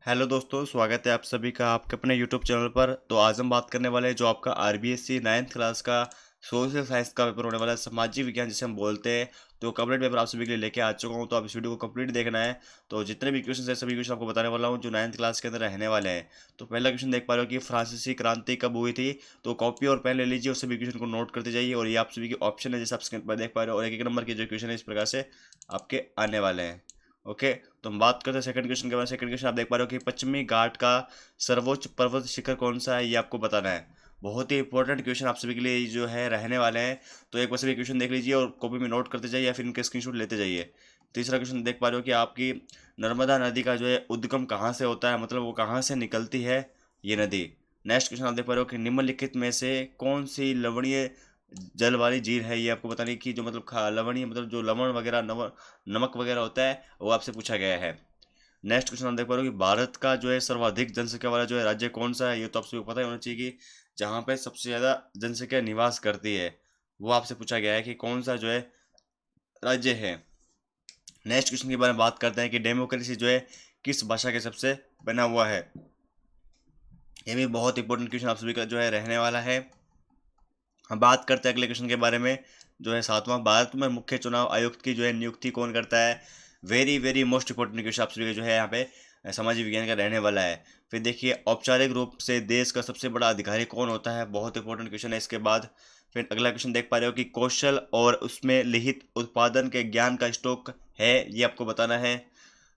Hello दोस्तों, स्वागत है आप सभी का आपके अपने यूट्यूब चैनल पर। तो आज हम बात करने वाले हैं जो आपका आरबीएससी 9th क्लास का सोशल साइंस का पेपर होने वाला है, सामाजिक विज्ञान जिसे हम बोलते हैं। तो कंप्लीट पेपर आप सभी के लिए लेके आ चुका हूँ, तो आप इस वीडियो को कंप्लीट देखना है। तो जितने भी क्वेश्चन है सभी क्वेश्चन आपको बताने वाला हूँ जो 9th क्लास के अंदर रहने वाले हैं। तो पहला क्वेश्चन देख पा रहे हो कि फ्रांसीसी क्रांति कब हुई थी। तो कॉपी और पेन ले लीजिए और सभी क्वेश्चन को नोट करते जाइए। और ये आप सभी के ऑप्शन है जैसे आप स्क्रीन पर देख पा रहे हो, और एक एक नंबर के जो क्वेश्चन है इस प्रकार से आपके आने वाले हैं। ओके, तो हम बात करते हैं सेकंड क्वेश्चन के बारे में। सेकंड क्वेश्चन आप देख पा रहे हो कि पश्चिमी घाट का सर्वोच्च पर्वत शिखर कौन सा है, ये आपको बताना है। बहुत ही इंपॉर्टेंट क्वेश्चन आप सभी के लिए जो है रहने वाले हैं। तो एक बार सभी क्वेश्चन देख लीजिए और कॉपी में नोट करते जाइए या फिर इनके स्क्रीनशॉट लेते जाइए। तीसरा क्वेश्चन देख पा रहे हो कि आपकी नर्मदा नदी का जो है उद्गम कहाँ से होता है, मतलब वो कहाँ से निकलती है ये नदी। नेक्स्ट क्वेश्चन आप देख पा रहे हो कि निम्नलिखित में से कौन सी लवणीय जल वाली झील है, ये आपको बताने की जो मतलब लवणीय मतलब जो लवण वगैरह नमक वगैरह होता है वो आपसे पूछा गया है। नेक्स्ट क्वेश्चन आप देख पा रहे हो कि भारत का जो है सर्वाधिक जनसंख्या वाला जो है राज्य कौन सा है। ये तो आप सभी को पता ही होना चाहिए कि जहाँ पे सबसे ज़्यादा जनसंख्या निवास करती है वो आपसे पूछा गया है कि कौन सा जो है राज्य है। नेक्स्ट क्वेश्चन के बारे में बात करते हैं कि डेमोक्रेसी जो है किस भाषा के सबसे बना हुआ है। ये भी बहुत इंपॉर्टेंट क्वेश्चन आप सभी का जो है रहने वाला है। हम बात करते हैं अगले क्वेश्चन के बारे में जो है सातवां, भारत में मुख्य चुनाव आयुक्त की जो है नियुक्ति कौन करता है। Very very most important question आप सभी का जो है यहाँ पे सामाजिक विज्ञान का रहने वाला है। फिर देखिए औपचारिक रूप से देश का सबसे बड़ा अधिकारी कौन होता है, बहुत इंपॉर्टेंट क्वेश्चन है इसके बाद। फिर अगला क्वेश्चन देख पा रहे हो कि कौशल और उसमें निहित उत्पादन के ज्ञान का स्टॉक है, ये आपको बताना है।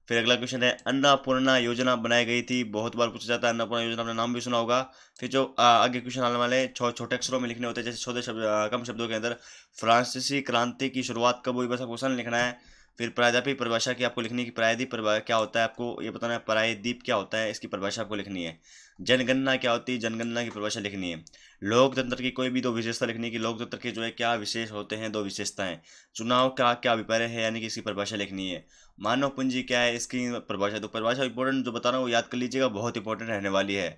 फिर अगला क्वेश्चन है अन्नपूर्णा योजना बनाई गई थी, बहुत बार पूछा जाता है अन्नपूर्णा योजना, आपने नाम भी सुना होगा। फिर जो आगे क्वेश्चन आने वाले छोटे अक्षरों में लिखने होते हैं, जैसे छोटे शब्द कम शब्दों के अंदर फ्रांसीसी क्रांति की शुरुआत कब हुई, बस आपको क्वेश्चन लिखना है। फिर प्रायद्वीप परिभाषा की आपको लिखनी है कि प्रायद्वीप क्या होता है, आपको ये बताना है प्रायद्वीप क्या होता है, इसकी परिभाषा आपको लिखनी है। जनगणना क्या होती है, जनगणना की परिभाषा लिखनी है। लोकतंत्र की कोई भी दो विशेषता लिखनी है कि लोकतंत्र के जो है क्या विशेष होते हैं, दो विशेषताएं। चुनाव का क्या अभिप्राय है, यानी कि इसकी परिभाषा लिखनी है। मानव पूंजी क्या है, इसकी परिभाषा, तो परिभाषा इंपॉर्टेंट जो बता रहा हूँ वो याद कर लीजिएगा, बहुत इंपॉर्टेंट रहने वाली है।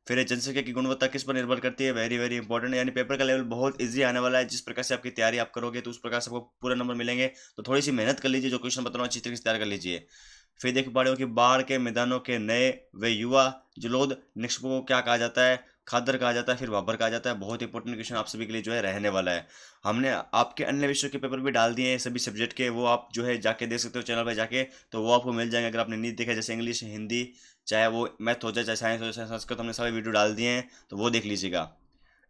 फिर ये जनसंख्या की गुणवत्ता किस पर निर्भर करती है, वेरी वेरी इंपॉर्टेंट, यानी पेपर का लेवल बहुत इजी आने वाला है। जिस प्रकार से आपकी तैयारी आप करोगे तो उस प्रकार से आपको पूरे नंबर मिलेंगे। तो थोड़ी सी मेहनत कर लीजिए, जो क्वेश्चन बता रहा हूँ अच्छी तरीके से तैयार कर लीजिए। फिर देख पा रहे हो कि बाढ़ के मैदानों के नए व युवा जलोद निक्षेपों को क्या कहा जाता है, खादर कहा जाता है, फिर वाबर कहा जाता है। बहुत इंपॉर्टेंट क्वेश्चन आप सभी के लिए जो है रहने वाला है। हमने आपके अन्य विषयों के पेपर भी डाल दिए हैं सभी सब्जेक्ट के, वो आप जो है जाके देख सकते हो चैनल पर जाके, तो वो आपको मिल जाएंगे। अगर आपने नहीं देखा, जैसे इंग्लिश, हिंदी, चाहे वो मैथ हो जाए, चाहे साइंस हो जाए, चाहे संस्कृत, हमने सारे वीडियो डाल दिए हैं, तो वो देख लीजिएगा।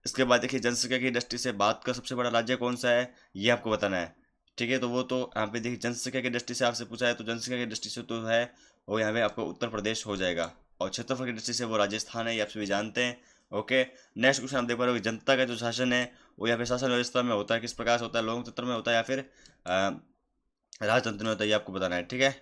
इसके बाद देखिए जनसंख्या की दृष्टि से भारत का सबसे बड़ा राज्य कौन सा है, ये आपको बताना है। ठीक है, तो वो तो यहाँ पे देखिए जनसंख्या की दृष्टि से आपसे पूछा है, तो जनसंख्या की दृष्टि से तो है वो यहाँ पे आपको उत्तर प्रदेश हो जाएगा। और क्षेत्रफल की दृष्टि से वो राजस्थान है, ये आप सभी जानते हैं। ओके, नेक्स्ट क्वेश्चन आप देख पा रहे हो कि जनता का जो शासन है वो यहाँ पे शासन व्यवस्था में होता है, किस प्रकार से होता है, लोकतंत्र में होता है या फिर राजतंत्र में होता है, ये आपको बताना है। ठीक है,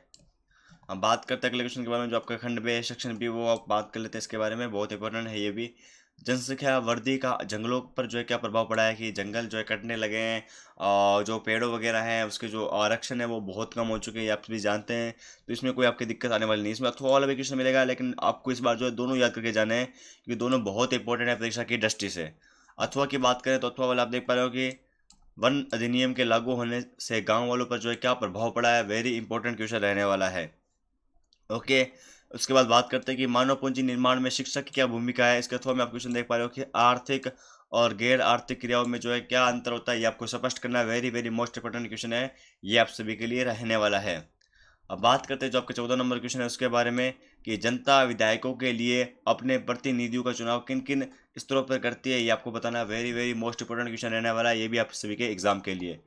हम बात करते हैं अगले क्वेश्चन के बारे में जो आपका खंड बे सेक्शन बी, वो आप बात कर लेते हैं इसके बारे में, बहुत इंपॉर्टेंट है ये भी। जनसंख्या वृद्धि का जंगलों पर जो है क्या प्रभाव पड़ा है, कि जंगल जो है कटने लगे हैं और जो पेड़ों वगैरह हैं उसके जो आरक्षण है वो बहुत कम हो चुके हैं, ये आप भी जानते हैं। तो इसमें कोई आपकी दिक्कत आने वाली नहीं, इसमें अथवा वाला भी क्वेश्चन मिलेगा, लेकिन आपको इस बार जो है दोनों याद करके जाने हैं क्योंकि दोनों बहुत इंपॉर्टेंट है परीक्षा की दृष्टि से। अथवा की बात करें तो अथवा वाला आप देख पा रहे हो कि वन अधिनियम के लागू होने से गाँव वालों पर जो है क्या प्रभाव पड़ा है, वेरी इंपॉर्टेंट क्वेश्चन रहने वाला है। ओके, उसके बाद बात करते हैं कि मानव पूंजी निर्माण में शिक्षक की क्या भूमिका है। इसके अथवा में आप क्वेश्चन देख पा रहे हो कि आर्थिक और गैर आर्थिक क्रियाओं में जो है क्या अंतर होता है, ये आपको स्पष्ट करना है। Very very most important question है, ये आप सभी के लिए रहने वाला है। अब बात करते हैं जो आपके 14 नंबर क्वेश्चन है उसके बारे में, कि जनता विधायकों के लिए अपने प्रतिनिधियों का चुनाव किन किन स्तरों पर करती है, ये आपको बताना है। Very very most important question रहने वाला है, ये भी आप सभी के एग्जाम के लिए।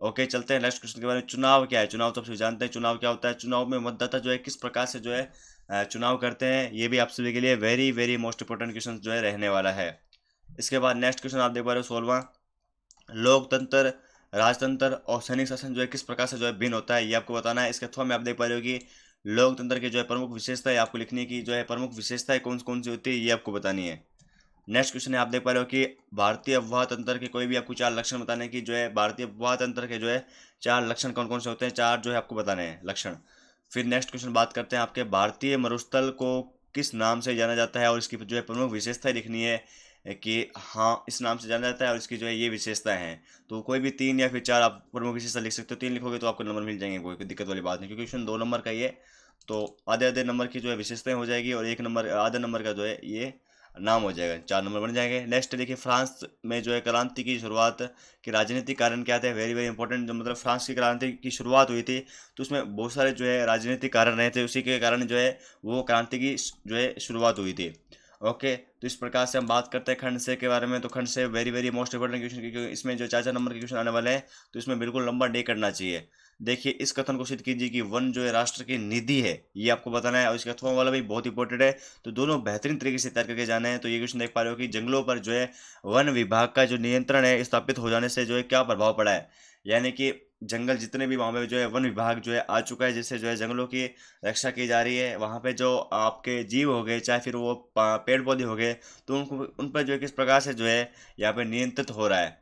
ओके, चलते हैं नेक्स्ट क्वेश्चन के बारे में। चुनाव क्या है, चुनाव तो आप सभी जानते हैं चुनाव क्या होता है। चुनाव में मतदाता जो है किस प्रकार से जो है चुनाव करते हैं, ये भी आप सभी के लिए very very most important question जो है रहने वाला है। इसके बाद नेक्स्ट क्वेश्चन आप देख पा रहे हो 16वां, लोकतंत्र, राजतंत्र और सैनिक शासन जो है किस प्रकार से जो है भिन्न होता है, ये आपको बताना है। इसके अथवा में आप देख पा रहे हो कि लोकतंत्र की जो है प्रमुख विशेषता है, आपको लिखनी है कि जो है प्रमुख विशेषताएं कौन कौन सी होती है, ये आपको बतानी है। नेक्स्ट क्वेश्चन है आप देख पा रहे हो कि भारतीय अफवाह तंत्र के कोई भी आपको चार लक्षण बताने की, जो है भारतीय अफवाह तंत्र के जो है चार लक्षण कौन कौन से होते हैं, चार जो है आपको बताने हैं लक्षण। फिर नेक्स्ट क्वेश्चन बात करते हैं आपके भारतीय मरुस्थल को किस नाम से जाना जाता है, और इसकी जो है प्रमुख विशेषताएं लिखनी है कि हाँ इस नाम से जाना जाता है और इसकी जो है ये विशेषताएं हैं। तो कोई भी तीन या फिर चार आप प्रमुख विशेषता लिख सकते हो, तीन लिखोगे तो आपको नंबर मिल जाएंगे, कोई दिक्कत वाली बात नहीं, क्योंकि क्वेश्चन 2 नंबर का ही है तो आधे आधे नंबर की जो है विशेषताएं हो जाएगी और एक नंबर आधे नंबर का जो है ये नाम हो जाएगा, 4 नंबर बन जाएंगे। नेक्स्ट देखिए, फ्रांस में जो है क्रांति की शुरुआत के राजनीतिक कारण क्या थे, वेरी वेरी इंपॉर्टेंट। जो मतलब फ्रांस की क्रांति की शुरुआत हुई थी तो उसमें बहुत सारे जो है राजनीतिक कारण रहे थे, उसी के कारण जो है वो क्रांति की जो है शुरुआत हुई थी। ओके, तो इस प्रकार से हम बात करते हैं खंड से के बारे में। तो खंड से very very most important question, क्योंकि इसमें जो 4 4 नंबर के क्वेश्चन आने वाले हैं तो इसमें बिल्कुल लंबा नहीं करना चाहिए। देखिए, इस कथन को सिद्ध कीजिए कि वन जो है राष्ट्र की निधि है, ये आपको बताना है। और इसका अथवा वाला भी बहुत इंपॉर्टेंट है, तो दोनों बेहतरीन तरीके से तैयार करके जाने हैं। तो ये क्वेश्चन देख पा रहे हो कि जंगलों पर जो है वन विभाग का जो नियंत्रण है स्थापित हो जाने से जो है क्या प्रभाव पड़ा है, यानी कि जंगल जितने भी वहाँ पे जो है वन विभाग जो है आ चुका है, जिससे जो है जंगलों की रक्षा की जा रही है। वहाँ पे जो आपके जीव हो गए, चाहे फिर वो पेड़ पौधे हो गए, तो उनको उन पर जो है किस प्रकार से जो है यहाँ पे नियंत्रित हो रहा है।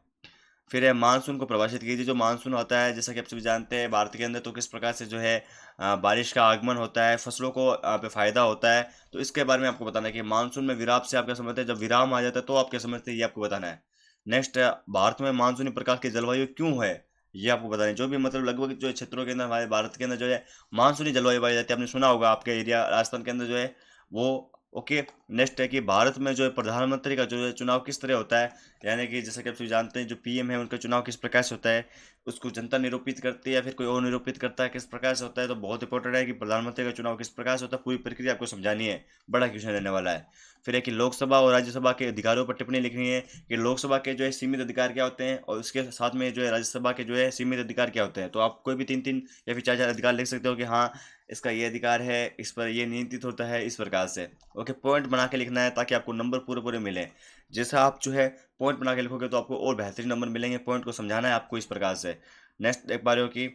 फिर है मानसून को प्रभावित कीजिए। जो मानसून होता है, जैसा कि आप सभी जानते हैं भारत के अंदर, तो किस प्रकार से जो है बारिश का आगमन होता है, फसलों को पे फायदा होता है। तो इसके बारे में आपको बताना है कि मानसून में विराम से आप क्या समझते हैं, जब विराम आ जाता है तो आप क्या समझते हैं, ये आपको बताना है। नेक्स्ट, भारत में मानसूनी प्रकार की जलवायु क्यों है, ये आपको बताना है। जो भी मतलब लगभग जो है क्षेत्रों के अंदर हमारे भारत के अंदर जो है मानसूनी जलवायु पाई जाती है, आपने सुना होगा आपके एरिया राजस्थान के अंदर जो है वो। ओके, नेक्स्ट है कि भारत में जो है प्रधानमंत्री का जो है चुनाव किस तरह होता है, यानी कि जैसा कि आप सभी जानते हैं जो पीएम है उनका चुनाव किस प्रकार से होता है, उसको जनता निरूपित करती है या फिर कोई और निरूपित करता है, किस प्रकार से होता है। तो बहुत इंपॉर्टेंट है कि प्रधानमंत्री का चुनाव किस प्रकार से होता है, पूरी प्रक्रिया आपको समझानी है, बड़ा क्वेश्चन रहने वाला है। फिर है कि लोकसभा और राज्यसभा के अधिकारों पर टिप्पणी लिखनी है कि लोकसभा के जो है सीमित अधिकार क्या होते हैं और उसके साथ में जो है राज्यसभा के जो है सीमित अधिकार क्या होते हैं। तो आप कोई भी 3 3 या फिर 4 4 अधिकार लिख सकते हो कि हाँ इसका ये अधिकार है, इस पर ये नियंत्रित होता है, इस प्रकार से। ओके, पॉइंट बना के लिखना है ताकि आपको नंबर पूरे पूरे मिले। जैसा आप जो है पॉइंट बना के लिखोगे तो आपको और बेहतरीन नंबर मिलेंगे। पॉइंट को समझाना है आपको इस प्रकार से। नेक्स्ट देख पा रहे हो कि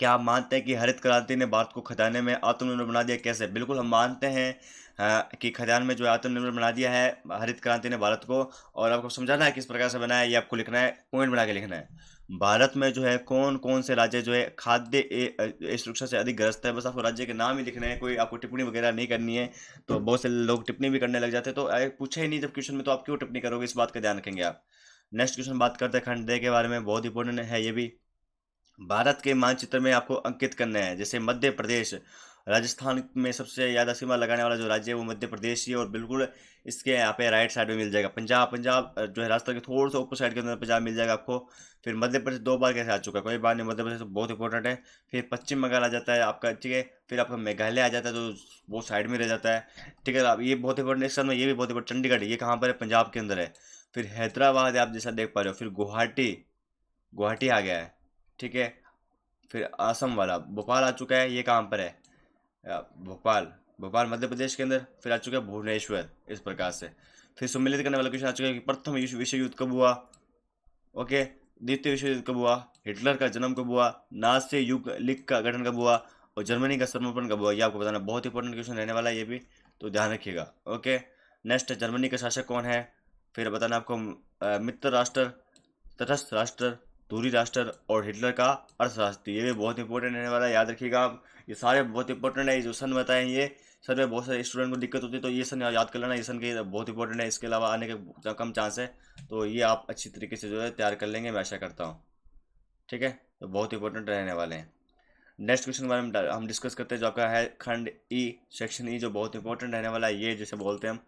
क्या आप मानते हैं कि हरित क्रांति ने भारत को खजाने में आत्मनिर्भर बना दिया, कैसे? बिल्कुल हम मानते हैं कि खजान में जो है आत्मनिर्भर बना दिया है हरित क्रांति ने भारत को। और आपको समझाना है किस प्रकार से बनाया है, ये आपको लिखना है, पॉइंट बना के लिखना है। भारत में जो है कौन कौन से राज्य जो है खाद्य सुरक्षा से अधिक ग्रस्त है, बस आपको राज्य के नाम ही लिखने हैं, कोई आपको टिप्पणी वगैरह नहीं करनी है। तो बहुत से लोग टिप्पणी भी करने लग जाते हैं, तो पूछे ही नहीं जब क्वेश्चन में, तो आप क्यों टिप्पणी करोगे, इस बात का ध्यान रखेंगे आप। नेक्स्ट क्वेश्चन बात करते हैं खंड 2 के बारे में, बहुत इंपॉर्टेंट है ये भी। भारत के मानचित्र में आपको अंकित करने हैं, जैसे मध्य प्रदेश, राजस्थान में सबसे ज़्यादा सीमा लगाने वाला जो राज्य है वो मध्य प्रदेश ही है, और बिल्कुल इसके यहाँ पे राइट साइड में मिल जाएगा पंजाब। पंजाब जो है राजस्थान के थोड़ा सा ऊपर साइड के अंदर पंजाब मिल जाएगा आपको। फिर मध्य प्रदेश 2 बार कैसे आ चुका है, कोई बात नहीं, मध्य प्रदेश तो बहुत इंपॉर्टेंट है। फिर पश्चिम बंगाल आ जाता है आपका, ठीक है। फिर आपका मेघालय आ जाता है, तो वो साइड में रह जाता है, ठीक है। अब ये बहुत इंपॉर्टेंट, इस में ये भी बहुत इंपॉर्टेंट, चंडीगढ़ ये कहाँ पर है, पंजाब के अंदर है। फिर हैदराबाद आप जैसा देख पा रहे हो। फिर गुवाहाटी, गुवाहाटी आ गया है, ठीक है। फिर असम वाला भोपाल आ चुका है, ये कहाँ पर है, भोपाल, भोपाल मध्य प्रदेश के अंदर। फिर आ चुका है भुवनेश्वर, इस प्रकार से। फिर सम्मिलित करने वाला क्वेश्चन आ चुका है कि प्रथम विश्व युद्ध कब हुआ, ओके। द्वितीय विश्व युद्ध कब हुआ, हिटलर का जन्म कब हुआ, नाज़ी युग लीग का गठन कब हुआ, और जर्मनी का समर्पण कब हुआ, ये आपको बताना। बहुत इंपॉर्टेंट क्वेश्चन रहने वाला है ये भी, तो ध्यान रखिएगा। ओके, नेक्स्ट, जर्मनी का शासक कौन है, फिर बताना आपको मित्र राष्ट्र, तटस्थ राष्ट्र, दूरी राष्ट्र, और हिटलर का अर्थशास्त्र, ये भी बहुत इंपॉर्टेंट रहने वाला है, याद रखिएगा आप। ये सारे बहुत इंपॉर्टेंट है, ये जो सन बताएं ये सर में बहुत सारे स्टूडेंट को दिक्कत होती है, तो ये सन याद कर लेना, ये सन के बहुत इंपॉर्टेंट है, इसके अलावा आने के कम चांस है। तो ये आप अच्छी तरीके से जो है तैयार कर लेंगे, मैं आशा करता हूँ, ठीक है। तो बहुत इंपॉर्टेंट रहने वाले हैं। नेक्स्ट क्वेश्चन के बारे में हम डिस्कस करते हैं, जो आपका है खंड ई, सेक्शन ई, जो बहुत इंपॉर्टेंट रहने वाला है, ये जैसे बोलते हैं हम।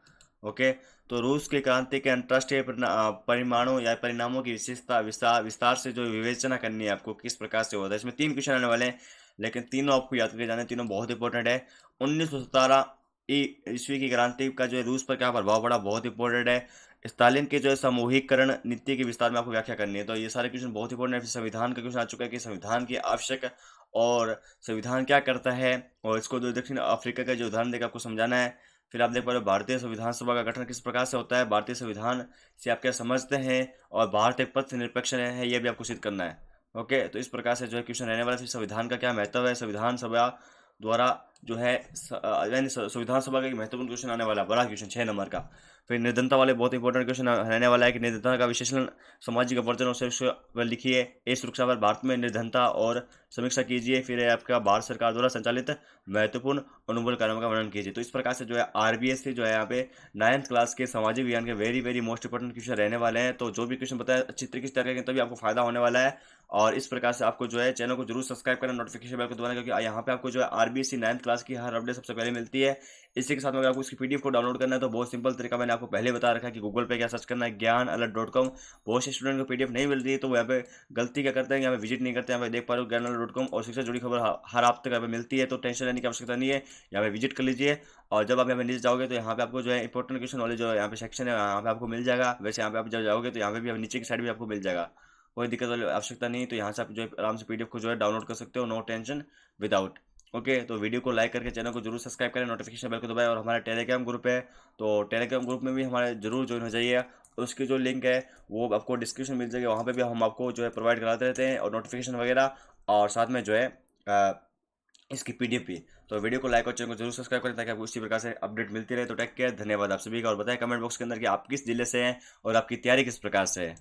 ओके, तो रूस की क्रांति के अंतर्राष्ट्रीय परिमाणों या परिणामों की विशेषता विस्तार विस्तार से जो विवेचना करनी है आपको, किस प्रकार से होता है। इसमें 3 क्वेश्चन आने वाले हैं, लेकिन तीनों आपको याद करके जाने, तीनों बहुत इंपॉर्टेंट है। 1917 ईस्वी की क्रांति का जो है रूस पर क्या प्रभाव पड़ा, बहुत इंपॉर्टेंट है। स्टालिन के जो है सामूहिकरण नीति के विस्तार में आपको व्याख्या करनी है, तो ये सारे क्वेश्चन बहुत इंपॉर्टेंट है। फिर संविधान का क्वेश्चन आ चुका है कि संविधान की आवश्यक और संविधान क्या करता है, और इसको जो दक्षिण अफ्रीका का जो उदाहरण देकर आपको समझाना है। फिर आप देख पा रहे हो भारतीय संविधान सभा का गठन किस प्रकार से होता है, भारतीय संविधान से आप क्या समझते हैं, और भारत एक पथ निरपेक्ष है, ये भी आपको सिद्ध करना है। ओके, तो इस प्रकार से जो है क्वेश्चन रहने वाला है। फिर संविधान का क्या महत्व है, संविधान सभा द्वारा जो है यानी संविधान सभा का एक महत्वपूर्ण क्वेश्चन आने वाला है, बड़ा क्वेश्चन 6 नंबर का। फिर निर्धनता वाले बहुत इंपॉर्टेंट क्वेश्चन रहने वाला है कि निर्धनता का विश्लेषण, सामाजिक अपवर्जन और सुरक्षा लिखिए। ए सुरक्षा पर भारत में निर्धनता और समीक्षा कीजिए। फिर है आपका भारत सरकार द्वारा संचालित महत्वपूर्ण अनुकूल कार्यों का वर्णन कीजिए। तो इस प्रकार से जो है आरबीएस से जो है यहाँ पे 9th क्लास के सामाजिक विज्ञान के very very most important question रहने वाले हैं। तो जो भी क्वेश्चन बताया अच्छी तरीके से तैयार करेंगे तभी आपको फायदा होने वाला है। और इस प्रकार से आपको जो है चैनल को जरूर सब्सक्राइब करना, नोटिफिकेशन बेल को दबाना, क्योंकि यहाँ पे आपको जो है आरबीएससी 9th क्लास की हर अपडेट सबसे पहले मिलती है। इसी के साथ में अगर आपको इसकी पीडीएफ को डाउनलोड करना है तो बहुत सिंपल तरीका मैंने आपको पहले बता रखा है कि गूगल पे क्या सर्च करना है, ज्ञानअलर्ट.com। बहुत से स्टूडेंट को पीडीएफ नहीं मिल रही है तो वो यहाँ पे गलती क्या करते हैं, यहाँ पे विजिट नहीं करते हैं। यहाँ पे देख पा रहे हो ज्ञानअलर्ट.com और शिक्षा से जुड़ी खबर हर हफ्ते यहाँ पे मिलती है, तो टेंशन लेने की आवश्यकता नहीं है। यहाँ पे विजिट कर लीजिए और जब आप यहाँ पे नीचे जाओगे तो यहाँ पे आपको जो है इंपॉर्टेंट क्वेश्चन वाले जो यहाँ पे सेक्शन है यहाँ पे आपको मिल जाएगा। वैसे यहाँ पे आप जब जाओगे तो यहाँ पे भी नीचे की साइड भी आपको मिल जाएगा, कोई दिक्कत वाली आवश्यकता नहीं। तो यहाँ से आप जो है आराम से पीडीएफ को जो है डाउनलोड कर सकते हो, नो टेंशन विदाउट। ओके, तो वीडियो को लाइक करके चैनल को जरूर सब्सक्राइब करें, नोटिफिकेशन बेल को दबाएं और हमारा टेलीग्राम ग्रुप है तो टेलीग्राम ग्रुप में भी हमारे जरूर ज्वाइन हो जाइए। उसकी जो लिंक है वो आपको डिस्क्रिप्शन मिल जाएगी, वहाँ पे भी हम आपको जो है प्रोवाइड कराते रहते हैं और नोटिफिकेशन वगैरह, और साथ में जो है इसकी पीडीएफ भी। तो वीडियो को लाइक और चैनल को जरूर सब्सक्राइब करें ताकि आपको इसी प्रकार से अपडेट मिलती रहे। तो टेक केयर, धन्यवाद आप सभी का, और बताएं कमेंट बॉक्स के अंदर कि आप किस जिले से हैं और आपकी तैयारी किस प्रकार से है।